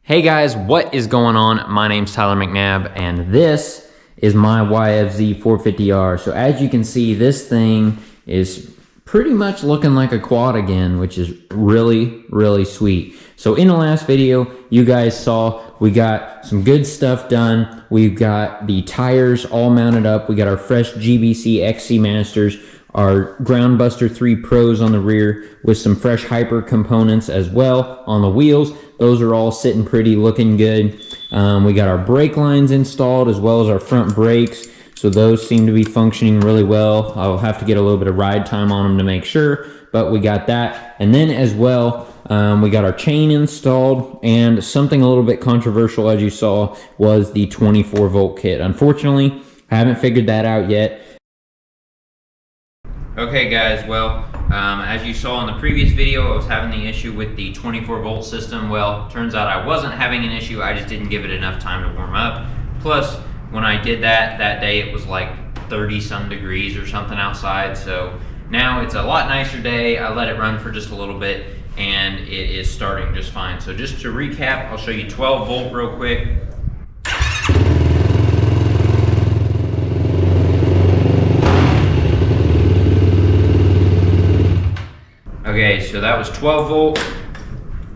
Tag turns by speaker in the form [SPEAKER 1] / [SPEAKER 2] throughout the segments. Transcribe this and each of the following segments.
[SPEAKER 1] Hey guys, what is going on? My name's Tyler McNabb and this is my YFZ450R. So as you can see, this thing is pretty much looking like a quad again, which is really sweet. So in the last video, you guys saw we got some good stuff done. We've got the tires all mounted up. We got our fresh GBC XC Masters, our Groundbuster 3 Pros on the rear with some fresh Hyper components as well on the wheels. Those are all sitting pretty, looking good. We got our brake lines installed as well as our front brakes. So those seem to be functioning really well. I'll have to get a little bit of ride time on them to make sure, but we got that. And then as well, we got our chain installed, and something a little bit controversial, as you saw, was the 24 volt kit. Unfortunately, I haven't figured that out yet. Okay guys, well, as you saw in the previous video, I was having the issue with the 24 volt system. Well, turns out I wasn't having an issue, I just didn't give it enough time to warm up. Plus, when I did that day, it was like 30 some degrees or something outside. So now it's a lot nicer day. I let it run for just a little bit and it is starting just fine. So just to recap, I'll show you 12 volt real quick. Okay, so that was 12 volt.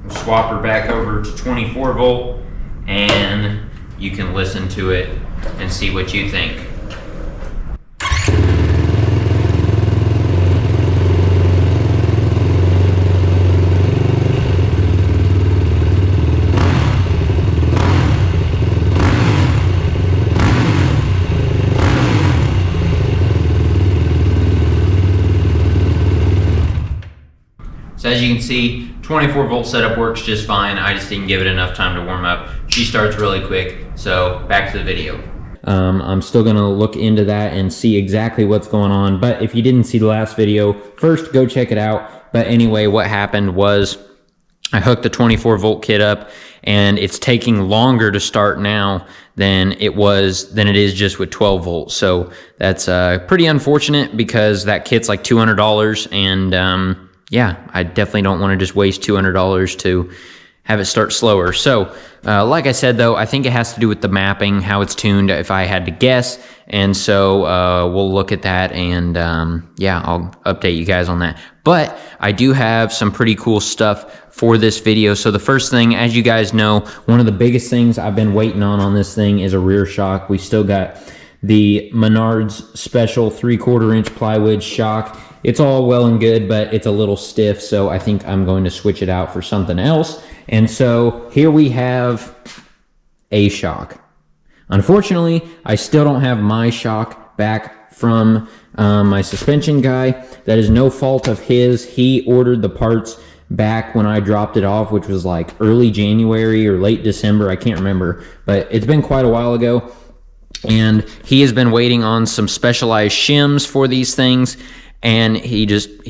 [SPEAKER 1] We'll swap her back over to 24 volt and you can listen to it and see what you think. So as you can see, 24 volt setup works just fine. I just didn't give it enough time to warm up. She starts really quick, so back to the video. I'm still gonna look into that and see exactly what's going on, but if you didn't see the last video, first go check it out. But anyway, what happened was I hooked the 24 volt kit up and it's taking longer to start now than it is just with 12 volts. So that's pretty unfortunate because that kit's like $200 and yeah, I definitely don't want to just waste $200 to have it start slower. So, like I said though, I think it has to do with the mapping, how it's tuned, if I had to guess. And so we'll look at that and yeah, I'll update you guys on that. But I do have some pretty cool stuff for this video. So the first thing, as you guys know, one of the biggest things I've been waiting on this thing is a rear shock. We still got the Menards special 3/4 inch plywood shock. It's all well and good, but it's a little stiff, so I think I'm going to switch it out for something else. And so here we have a shock. Unfortunately, I still don't have my shock back from my suspension guy. That is no fault of his. He ordered the parts back when I dropped it off, which was like early January or late December. I can't remember, but it's been quite a while ago. And he has been waiting on some specialized shims for these things, and he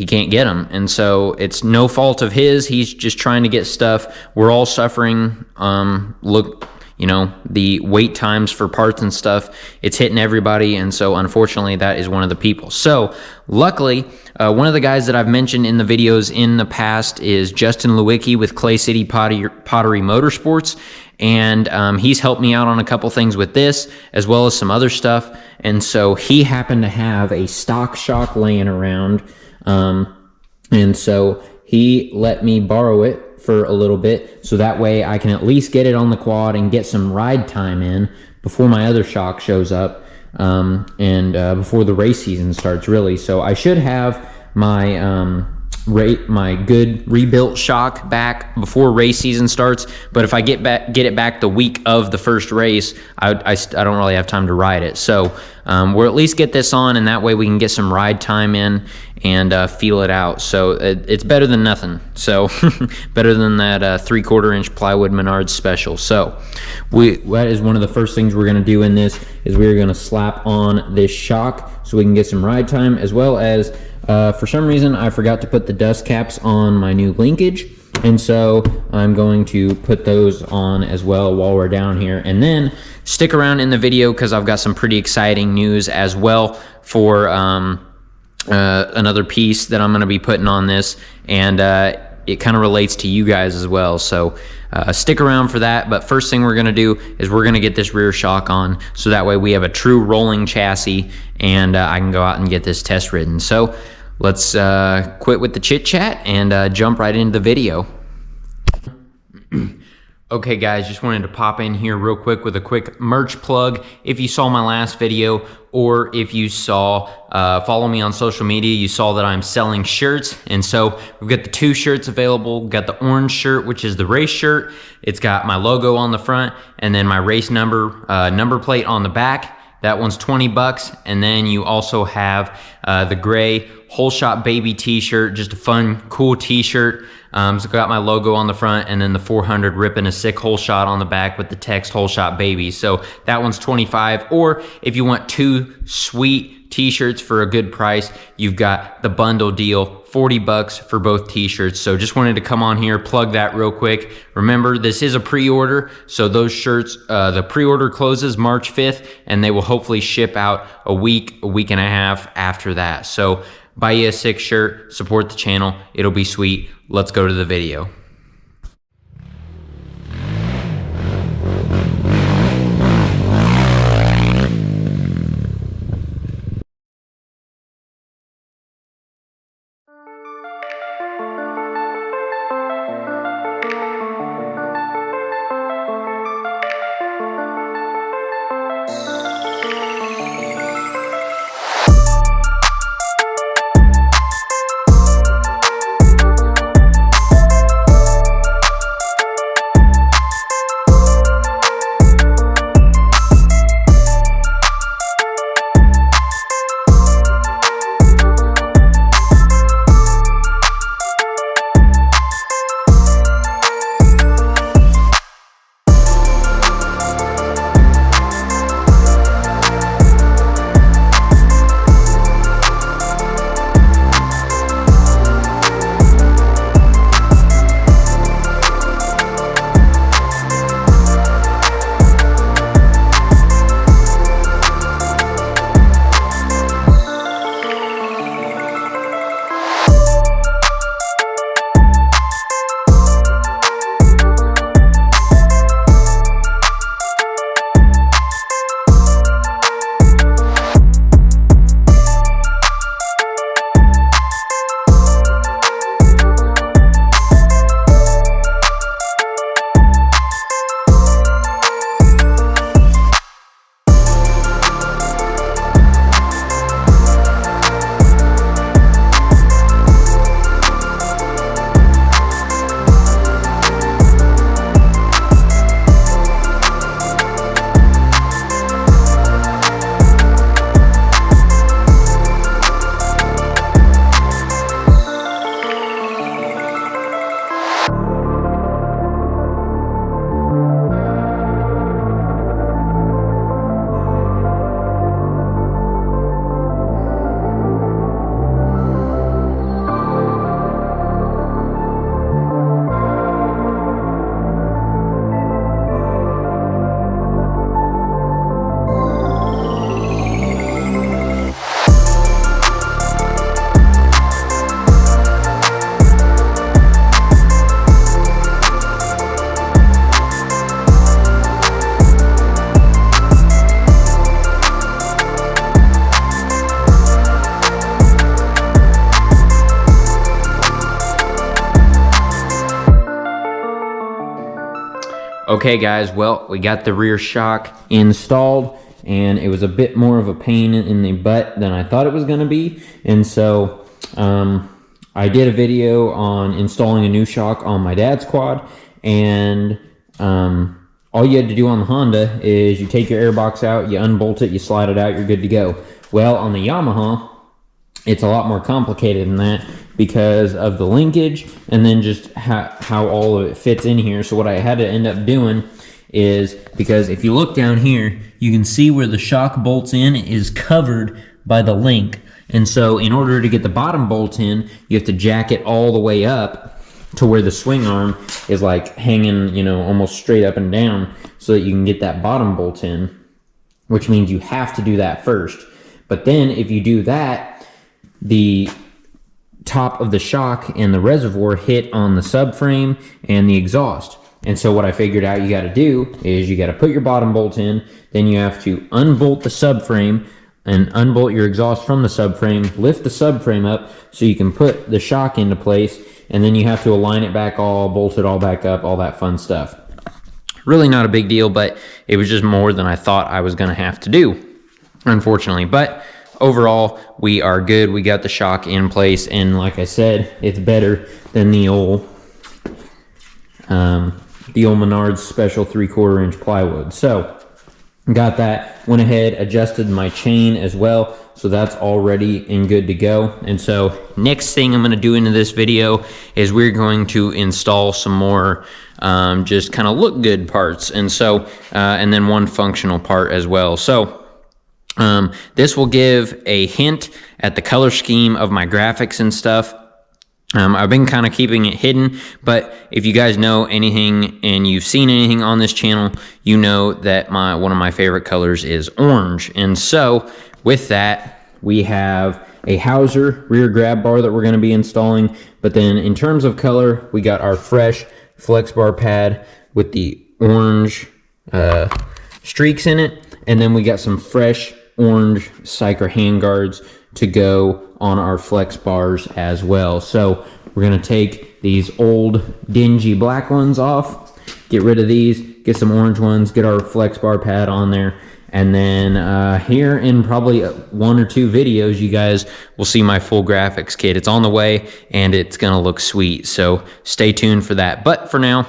[SPEAKER 1] can't get them. And so it's no fault of his. He's just trying to get stuff. We're all suffering. Look, you know, the wait times for parts and stuff, it's hitting everybody. And so unfortunately, that is one of the people. So luckily, one of the guys that I've mentioned in the videos in the past is Justin Lewicki with Clay City Pottery Motorsports. And he's helped me out on a couple things with this, as well as some other stuff. And so he happened to have a stock shock laying around. And so he let me borrow it for a little bit, so that way I can at least get it on the quad and get some ride time in before my other shock shows up, and before the race season starts, really. So I should have my my good rebuilt shock back before race season starts. But if I get it back the week of the first race, I don't really have time to ride it. So we'll at least get this on, and that way we can get some ride time in and feel it out. So it's better than nothing. So better than that 3/4 inch plywood Menards special. So that is one of the first things we're going to do in this, is we're going to slap on this shock so we can get some ride time, as well as for some reason I forgot to put the dust caps on my new linkage, and so I'm going to put those on as well while we're down here. And then stick around in the video because I've got some pretty exciting news as well for another piece that I'm going to be putting on this. And it kind of relates to you guys as well. So stick around for that. But first thing we're gonna do is we're gonna get this rear shock on, so that way we have a true rolling chassis, and I can go out and get this test ridden. So let's quit with the chit chat and jump right into the video. Okay guys, just wanted to pop in here real quick with a quick merch plug. If you saw my last video, or if you saw, follow me on social media, you saw that I'm selling shirts. And so we've got the 2 shirts available. We've got the orange shirt, which is the race shirt. It's got my logo on the front, and then my race number plate on the back. That one's 20 bucks. And then you also have the gray Whole Shot Baby t-shirt, just a fun, cool t-shirt. So got my logo on the front, and then the 400 ripping a sick whole shot on the back with the text Whole Shot Baby. So that one's 25. Or if you want 2 sweet t-shirts for a good price, you've got the bundle deal, 40 bucks for both t-shirts. So just wanted to come on here, plug that real quick. Remember, this is a pre-order, so those shirts, the pre-order closes March 5th, and they will hopefully ship out a week and a half after that. So buy you a sick shirt, support the channel, it'll be sweet. Let's go to the video. Okay guys, well, we got the rear shock installed, and it was a bit more of a pain in the butt than I thought it was gonna be. And so I did a video on installing a new shock on my dad's quad, and all you had to do on the Honda is you take your airbox out, you unbolt it, you slide it out, you're good to go. Well, on the Yamaha, it's a lot more complicated than that because of the linkage and then just how all of it fits in here. So what I had to end up doing is, because if you look down here, you can see where the shock bolts in is covered by the link. And so in order to get the bottom bolt in, you have to jack it all the way up to where the swing arm is like hanging, you know, almost straight up and down, so that you can get that bottom bolt in, which means you have to do that first. But then if you do that, the top of the shock and the reservoir hit on the subframe and the exhaust. And so what I figured out you got to do is you got to put your bottom bolt in, then you have to unbolt the subframe and unbolt your exhaust from the subframe, lift the subframe up so you can put the shock into place, and then you have to align it back all, bolt it all back up, all that fun stuff. Really not a big deal, but it was just more than I thought I was going to have to do, unfortunately. But overall, we are good. We got the shock in place, and like I said, it's better than the old Menards special 3/4 inch plywood. So got that, went ahead, adjusted my chain as well, so that's all ready and good to go. And so next thing I'm going to do into this video is we're going to install some more just kind of look good parts, and so and then one functional part as well. So this will give a hint at the color scheme of my graphics and stuff. I've been kind of keeping it hidden, but if you guys know anything and you've seen anything on this channel, you know that one of my favorite colors is orange. And so with that, we have a Hauser rear grab bar that we're going to be installing. But then in terms of color, we got our fresh flex bar pad with the orange streaks in it. And then we got some fresh orange Cycra handguards to go on our flex bars as well. So we're gonna take these old dingy black ones off, get rid of these, get some orange ones, get our flex bar pad on there, and then here in probably 1 or 2 videos, you guys will see my full graphics kit. It's on the way and it's gonna look sweet, so stay tuned for that. But for now,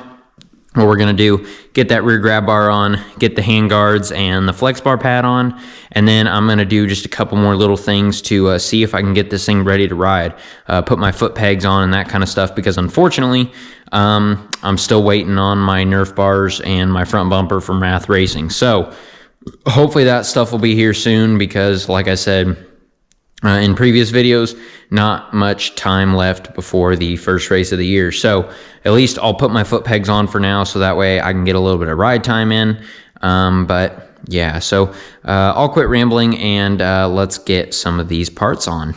[SPEAKER 1] what we're gonna do, get that rear grab bar on, get the hand guards and the flex bar pad on, and then I'm gonna do just a couple more little things to see if I can get this thing ready to ride. Put my foot pegs on and that kind of stuff, because unfortunately, I'm still waiting on my Nerf bars and my front bumper from Wrath Racing. So hopefully that stuff will be here soon, because like I said, in previous videos, not much time left before the first race of the year. So at least I'll put my foot pegs on for now, so that way I can get a little bit of ride time in. But yeah, so I'll quit rambling and let's get some of these parts on.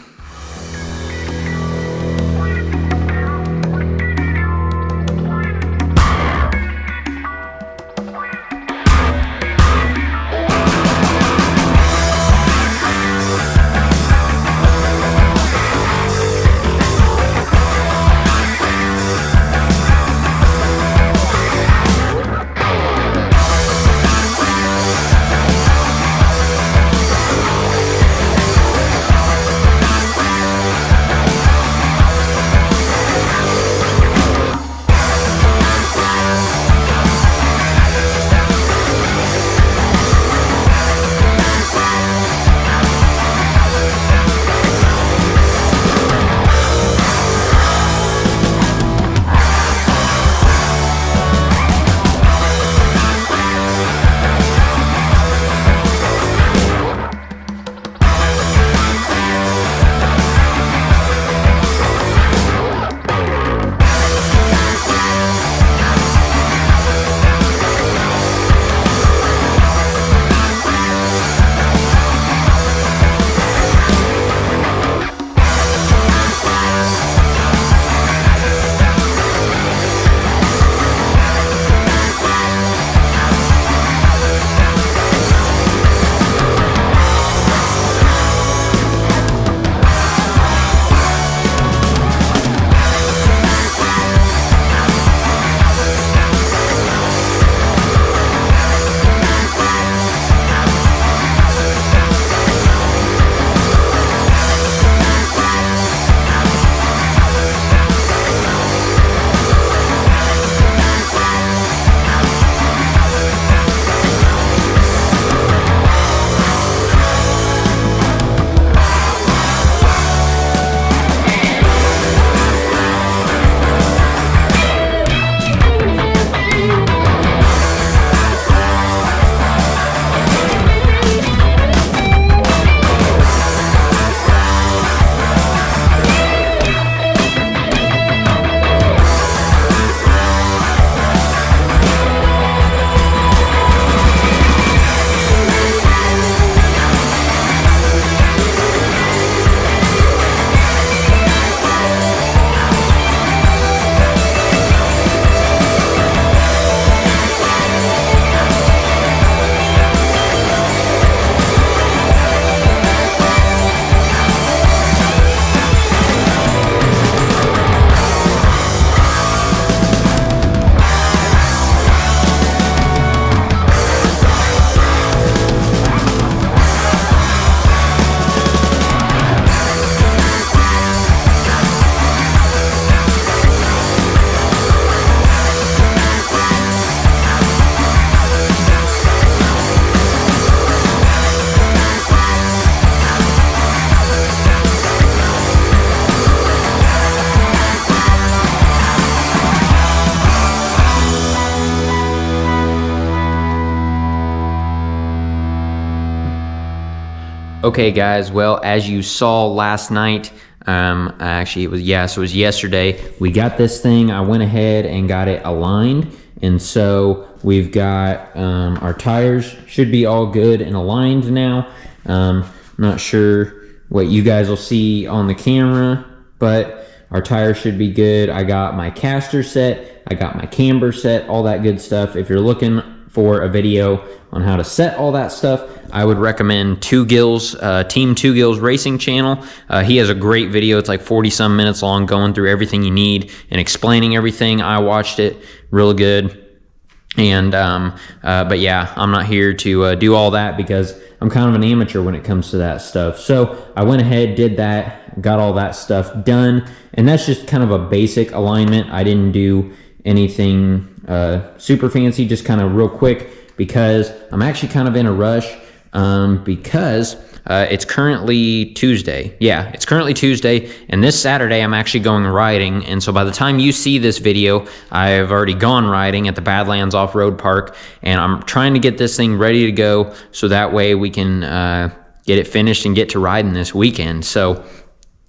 [SPEAKER 1] Okay guys, well, as you saw last night, actually it was yesterday, we got this thing. I went ahead and got it aligned, and so we've got our tires should be all good and aligned now. Not sure what you guys will see on the camera, but our tires should be good. I got my caster set, I got my camber set, all that good stuff. If you're looking for a video on how to set all that stuff, I would recommend Team 2 Gills Racing channel. He has a great video. It's like 40 some minutes long, going through everything you need and explaining everything. I watched it, real good. And but yeah, I'm not here to do all that because I'm kind of an amateur when it comes to that stuff. So I went ahead, did that, got all that stuff done, and that's just kind of a basic alignment. I didn't do anything super fancy, just kind of real quick because I'm actually kind of in a rush because it's currently Tuesday. Yeah, it's currently Tuesday, and this Saturday I'm actually going riding, and so by the time you see this video, I've already gone riding at the Badlands Off-Road Park, and I'm trying to get this thing ready to go so that way we can get it finished and get to riding this weekend. So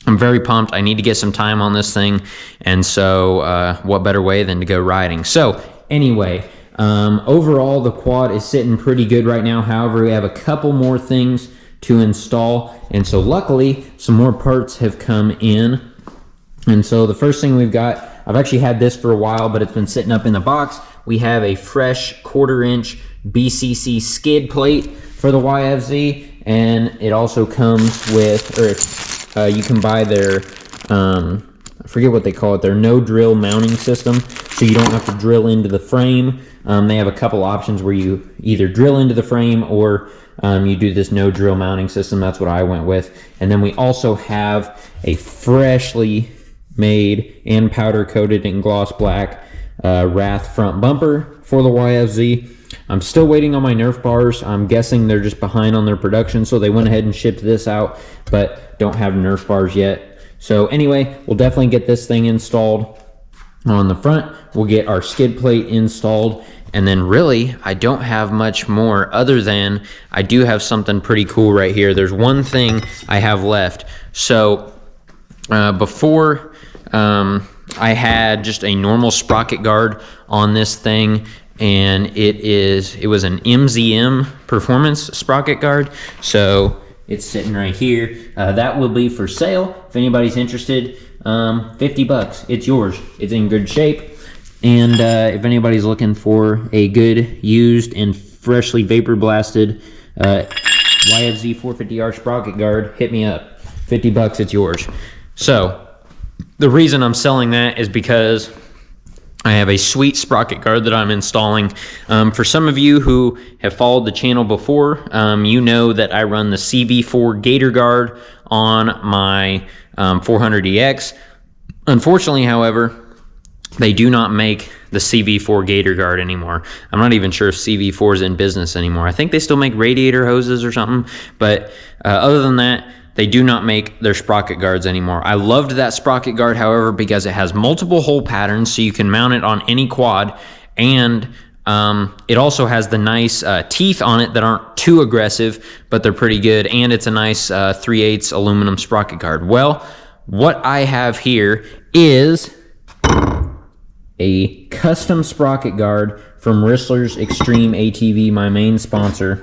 [SPEAKER 1] I'm very pumped. I need to get some time on this thing, and so what better way than to go riding. So anyway, overall the quad is sitting pretty good right now. However, we have a couple more things to install, and so luckily some more parts have come in. And so the first thing we've got, I've actually had this for a while, but it's been sitting up in the box. We have a fresh 1/4 inch BCC skid plate for the YFZ, and it also comes with, or you can buy their I forget what they call it, their no drill mounting system, so you don't have to drill into the frame. They have a couple options where you either drill into the frame or you do this no drill mounting system. That's what I went with. And then we also have a freshly made and powder coated in gloss black Wrath front bumper for the YFZ. I'm still waiting on my Nerf bars. I'm guessing they're just behind on their production, so they went ahead and shipped this out, but don't have Nerf bars yet. So anyway, we'll definitely get this thing installed. On the front, we'll get our skid plate installed, and then really, I don't have much more other than I do have something pretty cool right here. There's one thing I have left. So before I had just a normal sprocket guard on this thing, and it was an MZM performance sprocket guard. So it's sitting right here. That will be for sale if anybody's interested. 50 bucks, it's yours. It's in good shape. And if anybody's looking for a good used and freshly vapor blasted YFZ450R sprocket guard, hit me up. 50 bucks, it's yours. So the reason I'm selling that is because I have a sweet sprocket guard that I'm installing. For some of you who have followed the channel before, you know that I run the CV4 Gator guard on my 400EX. Unfortunately, however, they do not make the CV4 Gator guard anymore. I'm not even sure if CV4 is in business anymore. I think they still make radiator hoses or something, but other than that, they do not make their sprocket guards anymore. I loved that sprocket guard, however, because it has multiple hole patterns, so you can mount it on any quad, and it also has the nice teeth on it that aren't too aggressive, but they're pretty good, and it's a nice 3/8 aluminum sprocket guard. Well, what I have here is a custom sprocket guard from Rissler's Extreme ATV, my main sponsor.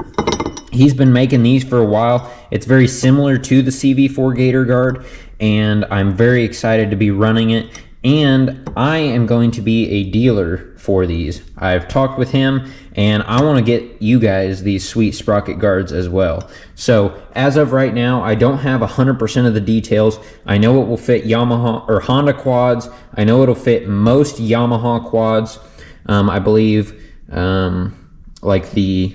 [SPEAKER 1] He's been making these for a while. It's very similar to the CV4 Gator guard, and I'm very excited to be running it, and I am going to be a dealer for these. I've talked with him, and I want to get you guys these sweet sprocket guards as well. So as of right now, I don't have 100% of the details. I know it will fit Yamaha or Honda quads. I know it'll fit most Yamaha quads. I believe like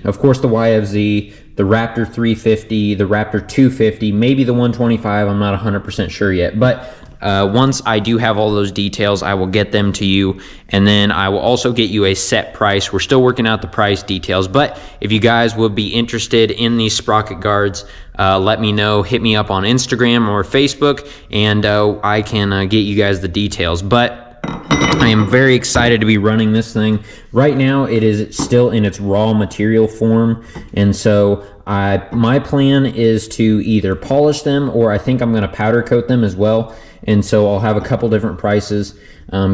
[SPEAKER 1] of course the YFZ, the Raptor 350, the Raptor 250, maybe the 125. I'm not 100% sure yet, but once I do have all those details, I will get them to you, and then I will also get you a set price. We're still working out the price details, but if you guys would be interested in these sprocket guards, let me know. Hit me up on Instagram or Facebook, and I can get you guys the details. But I am very excited to be running this thing. Right now it is still in its raw material form, and so my plan is to either polish them, or I think I'm going to powder coat them as well. And so I'll have a couple different prices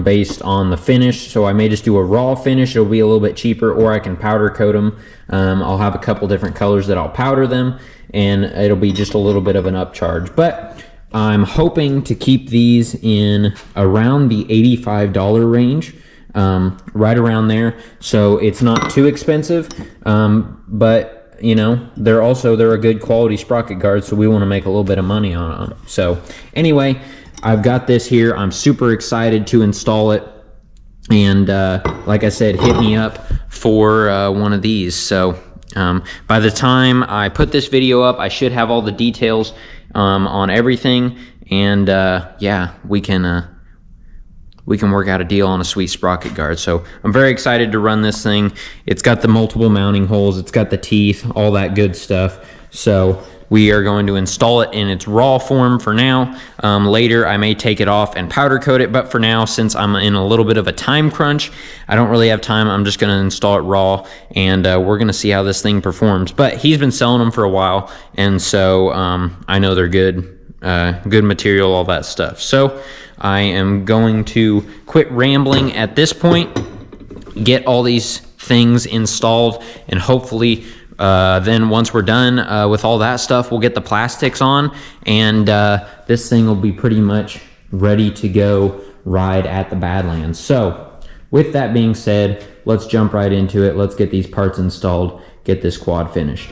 [SPEAKER 1] based on the finish. So I may just do a raw finish, it'll be a little bit cheaper, or I can powder coat them. I'll have a couple different colors that I'll powder them, and it'll be just a little bit of an upcharge. But I'm hoping to keep these in around the $85 range, right around there. So it's not too expensive, but you know, they're a good quality sprocket guard, so we want to make a little bit of money on them. So anyway, I've got this here. I'm super excited to install it, and like I said, hit me up for one of these. So by the time I put this video up, I should have all the details on everything, and yeah, we can work out a deal on a sweet sprocket guard. So I'm very excited to run this thing. It's got the multiple mounting holes, it's got the teeth, all that good stuff. So we are going to install it in its raw form for now. Later I may take it off and powder coat it, but for now, since I'm in a little bit of a time crunch, I don't really have time. I'm just gonna install it raw, and we're gonna see how this thing performs. But he's been selling them for a while, and so I know they're good, good material, all that stuff. So I am going to quit rambling at this point, get all these things installed, and hopefully then once we're done with all that stuff, we'll get the plastics on, and this thing will be pretty much ready to go ride at the Badlands. So with that being said, let's jump right into it. Let's get these parts installed, get this quad finished.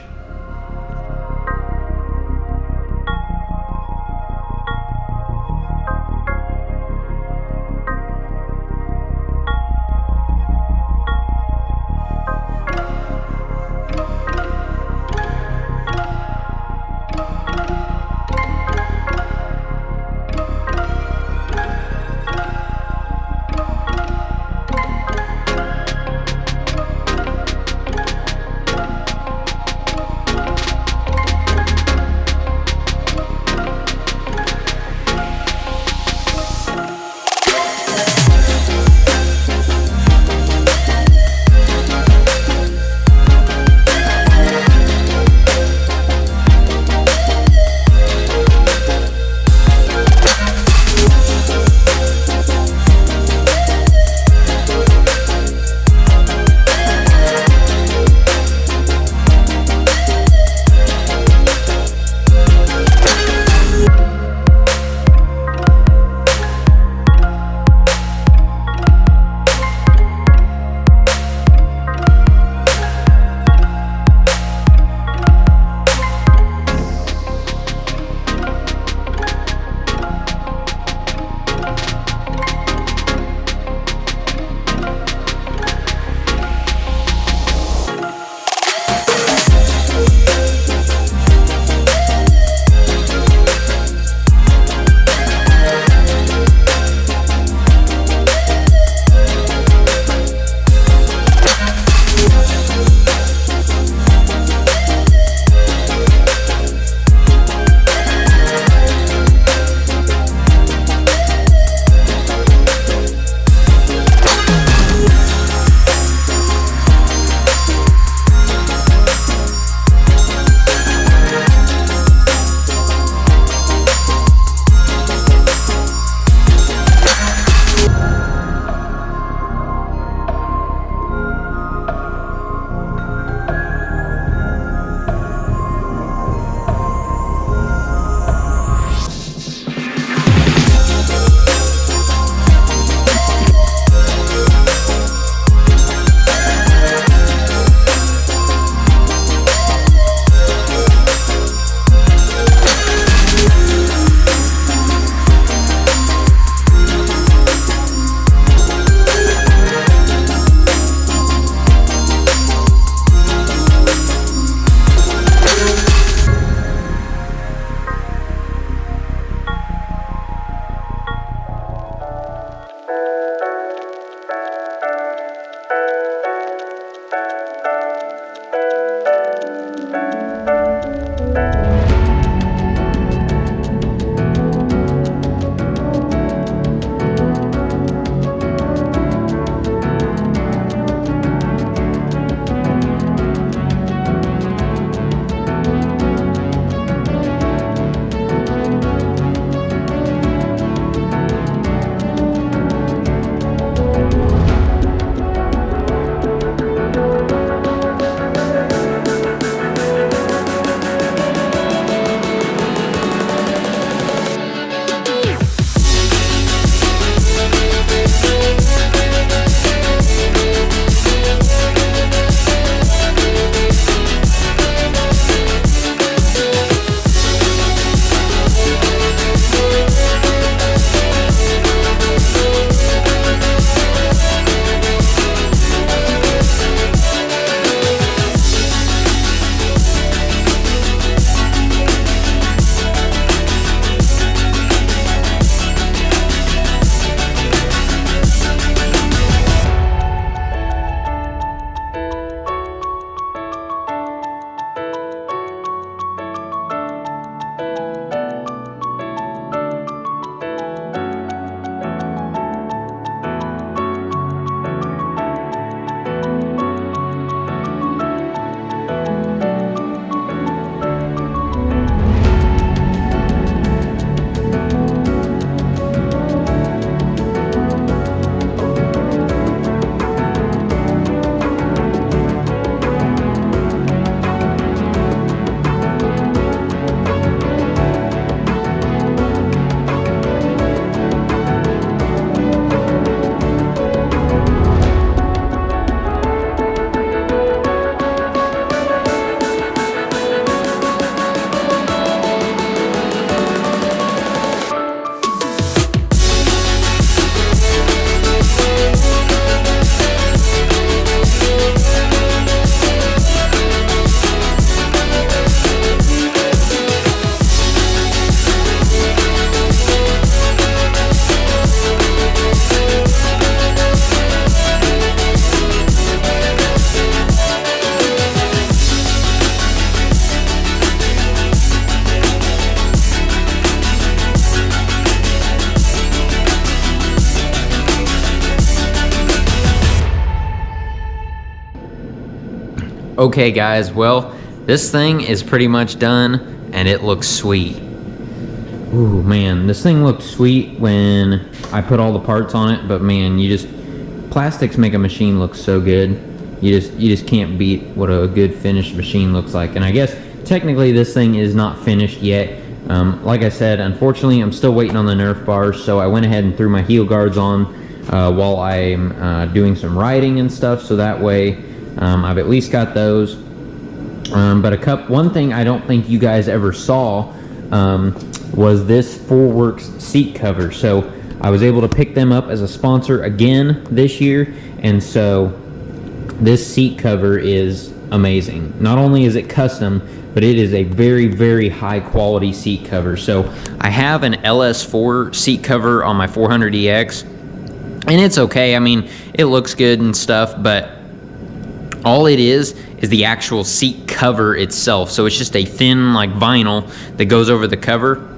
[SPEAKER 1] Okay guys, well, this thing is pretty much done and it looks sweet. Ooh man, this thing looked sweet when I put all the parts on it, but man, plastics make a machine look so good. You just can't beat what a good finished machine looks like. And I guess technically this thing is not finished yet. Like I said, unfortunately I'm still waiting on the Nerf bars, so I went ahead and threw my heel guards on while I'm doing some riding and stuff, so that way I've at least got those. But one thing I don't think you guys ever saw was this ForWorks seat cover. So I was able to pick them up as a sponsor again this year, and so this seat cover is amazing. Not only is it custom, but it is a very, very high quality seat cover. So I have an LS4 seat cover on my 400EX, and it's okay. I mean, it looks good and stuff, but all it is the actual seat cover itself. So it's just a thin like vinyl that goes over the cover.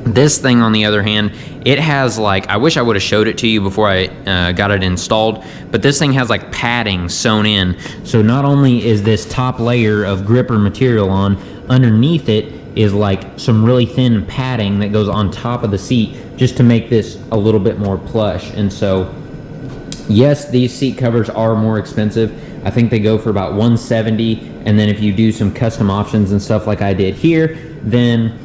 [SPEAKER 1] This thing, on the other hand, it has like, I wish I would have showed it to you before I got it installed, but this thing has like padding sewn in. So not only is this top layer of gripper material on, underneath it is like some really thin padding that goes on top of the seat just to make this a little bit more plush. And so yes, these seat covers are more expensive. I think they go for about $170, and then if you do some custom options and stuff like I did here, then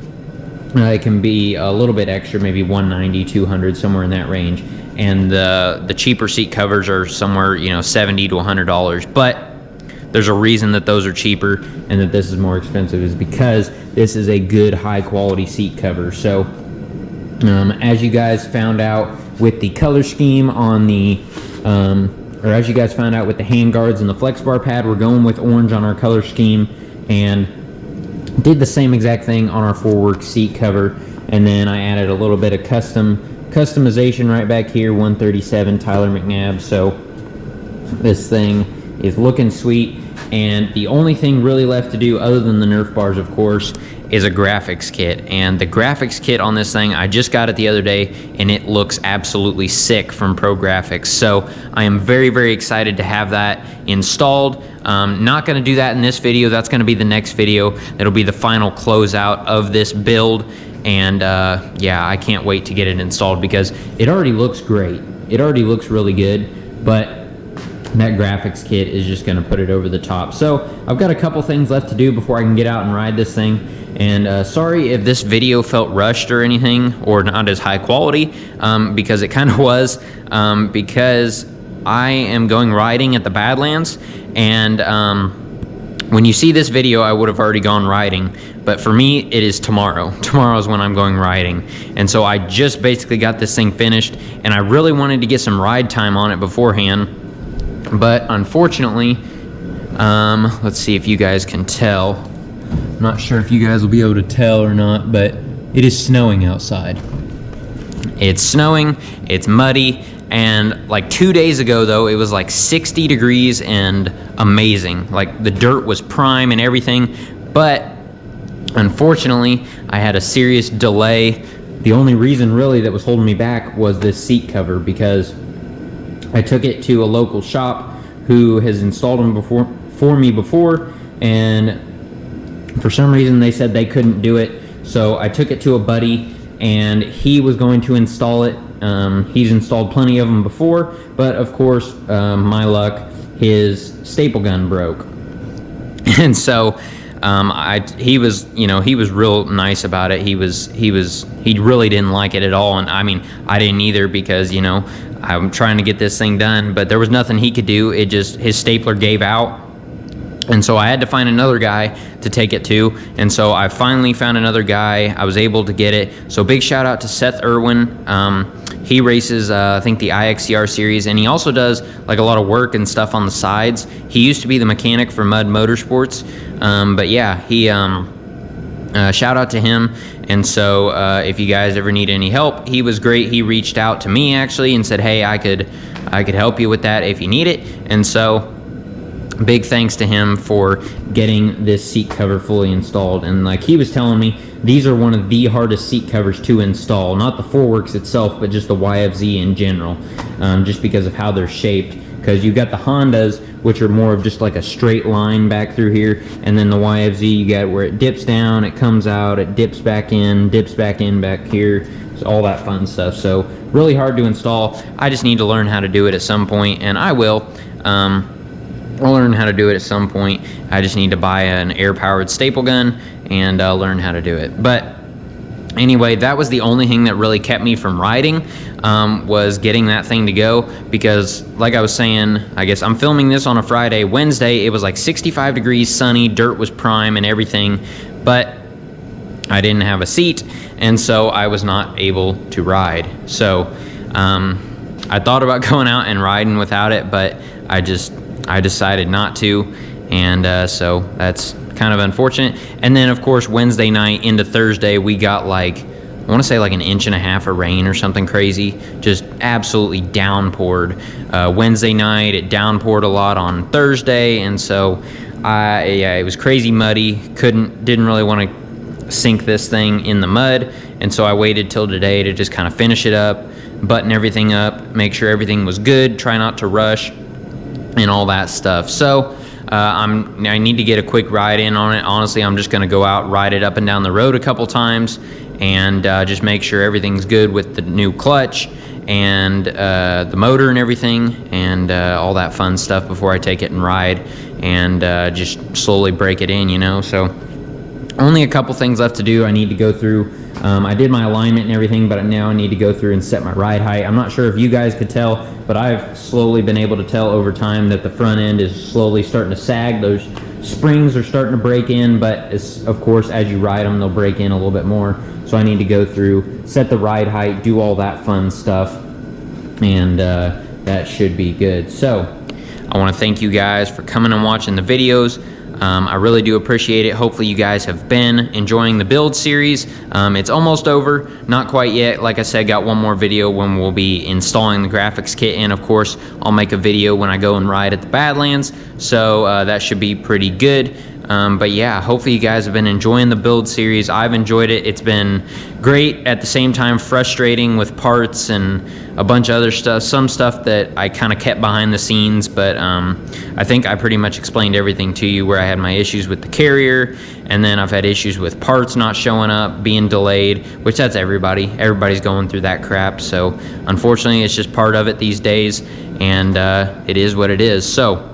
[SPEAKER 1] it can be a little bit extra, maybe $190, $200, somewhere in that range. And the cheaper seat covers are somewhere, you know, $70 to $100. But there's a reason that those are cheaper and that this is more expensive, is because this is a good high quality seat cover. So as you guys found out with the color scheme on the as you guys found out with the hand guards and the flex bar pad, we're going with orange on our color scheme, and did the same exact thing on our ForWorks seat cover. And then I added a little bit of customization right back here, 137 Tyler McNabb. So this thing is looking sweet, and the only thing really left to do, other than the Nerf bars of course, is a graphics kit. And the graphics kit on this thing, I just got it the other day, and it looks absolutely sick from Pro Graphics. So I am very, very excited to have that installed. Not going to do that in this video. That's going to be the next video. It'll be the final closeout of this build. And yeah, I can't wait to get it installed because it already looks great. It already looks really good, but that graphics kit is just going to put it over the top. So I've got a couple things left to do before I can get out and ride this thing. And sorry if this video felt rushed or anything, or not as high quality, because it kind of was, because I am going riding at the Badlands, and when you see this video I would have already gone riding, but for me it is tomorrow. Tomorrow is when I'm going riding, and so I just basically got this thing finished, and I really wanted to get some ride time on it beforehand, but unfortunately, let's see if you guys can tell. I'm not sure if you guys will be able to tell or not, but it is snowing outside. It's snowing, it's muddy, and like 2 days ago though, it was like 60 degrees and amazing. Like the dirt was prime and everything, but unfortunately, I had a serious delay. The only reason really that was holding me back was this seat cover, because I took it to a local shop who has installed them for me before, and for some reason they said they couldn't do it. So I took it to a buddy, and he was going to install it. He's installed plenty of them before, but of course, my luck, his staple gun broke. And so he was real nice about it. He really didn't like it at all, and I mean, I didn't either, because you know, I'm trying to get this thing done, but there was nothing he could do. It just, his stapler gave out, and so I had to find another guy to take it to, and so I finally found another guy. I was able to get it. So big shout out to Seth Irwin. He races I think the IXCR series, and he also does like a lot of work and stuff on the sides. He used to be the mechanic for Mud Motorsports, but yeah, he shout out to him. And so if you guys ever need any help, he was great. He reached out to me actually and said, hey, I could help you with that if you need it. And so big thanks to him for getting this seat cover fully installed. And like he was telling me, these are one of the hardest seat covers to install. Not the ForWorks itself, but just the YFZ in general, just because of how they're shaped. Because you've got the Hondas, which are more of just like a straight line back through here. And then the YFZ, you got where it dips down, it comes out, it dips back in back here. So all that fun stuff. So really hard to install. I just need to learn how to do it at some point, and I will. I'll learn how to do it at some point. I just need to buy an air-powered staple gun and learn how to do it. But anyway, that was the only thing that really kept me from riding, was getting that thing to go, because like I was saying, I guess I'm filming this on a Friday. Wednesday, it was like 65 degrees, sunny, dirt was prime and everything, but I didn't have a seat, and so I was not able to ride. So I thought about going out and riding without it, but I decided not to, and so that's kind of unfortunate. And then of course Wednesday night into Thursday, we got like, I want to say like an inch and a half of rain or something crazy, just absolutely downpoured. Wednesday night it downpoured a lot on Thursday, and so yeah, it was crazy muddy. Didn't really want to sink this thing in the mud, and so I waited till today to just kind of finish it up, button everything up, make sure everything was good, try not to rush and all that stuff. So I need to get a quick ride in on it. Honestly, I'm just going to go out, ride it up and down the road a couple times, and just make sure everything's good with the new clutch and the motor and everything, and all that fun stuff before I take it and ride, and just slowly break it in, you know. So only a couple things left to do. I need to go through, I did my alignment and everything, but now I need to go through and set my ride height. I'm not sure if you guys could tell, but I've slowly been able to tell over time that the front end is slowly starting to sag. Those springs are starting to break in, but of course, as you ride them, they'll break in a little bit more. So I need to go through, set the ride height, do all that fun stuff, and that should be good. So I want to thank you guys for coming and watching the videos. I really do appreciate it. Hopefully you guys have been enjoying the build series. It's almost over, not quite yet. Like I said, got one more video when we'll be installing the graphics kit, and of course I'll make a video when I go and ride at the Badlands, so that should be pretty good. But yeah, hopefully you guys have been enjoying the build series. I've enjoyed it. It's been great, at the same time frustrating with parts and a bunch of other stuff, some stuff that I kind of kept behind the scenes, but I think I pretty much explained everything to you, where I had my issues with the carrier, and then I've had issues with parts not showing up, being delayed, which that's everybody's going through that crap. So unfortunately it's just part of it these days, and it is what it is. So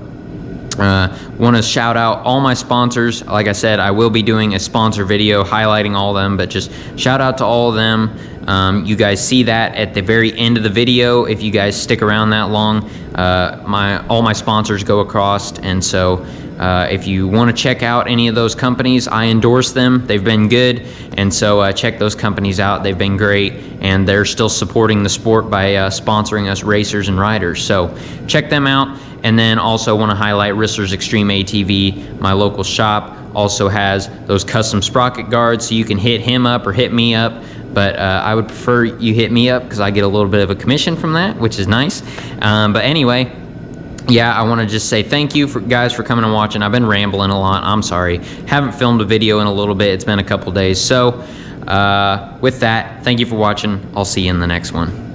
[SPEAKER 1] want to shout out all my sponsors. Like I said, I will be doing a sponsor video highlighting all of them, but just shout out to all of them. You guys see that at the very end of the video. If you guys stick around that long, all my sponsors go across, and so if you want to check out any of those companies, I endorse them. They've been good, and so check those companies out. They've been great, and they're still supporting the sport by sponsoring us racers and riders. So check them out. And then also want to highlight Ristler's Extreme ATV. My local shop also has those custom sprocket guards, so you can hit him up or hit me up. But I would prefer you hit me up, because I get a little bit of a commission from that, which is nice. But anyway, yeah, I want to just say thank you guys for coming and watching. I've been rambling a lot. I'm sorry. Haven't filmed a video in a little bit. It's been a couple days. So with that, thank you for watching. I'll see you in the next one.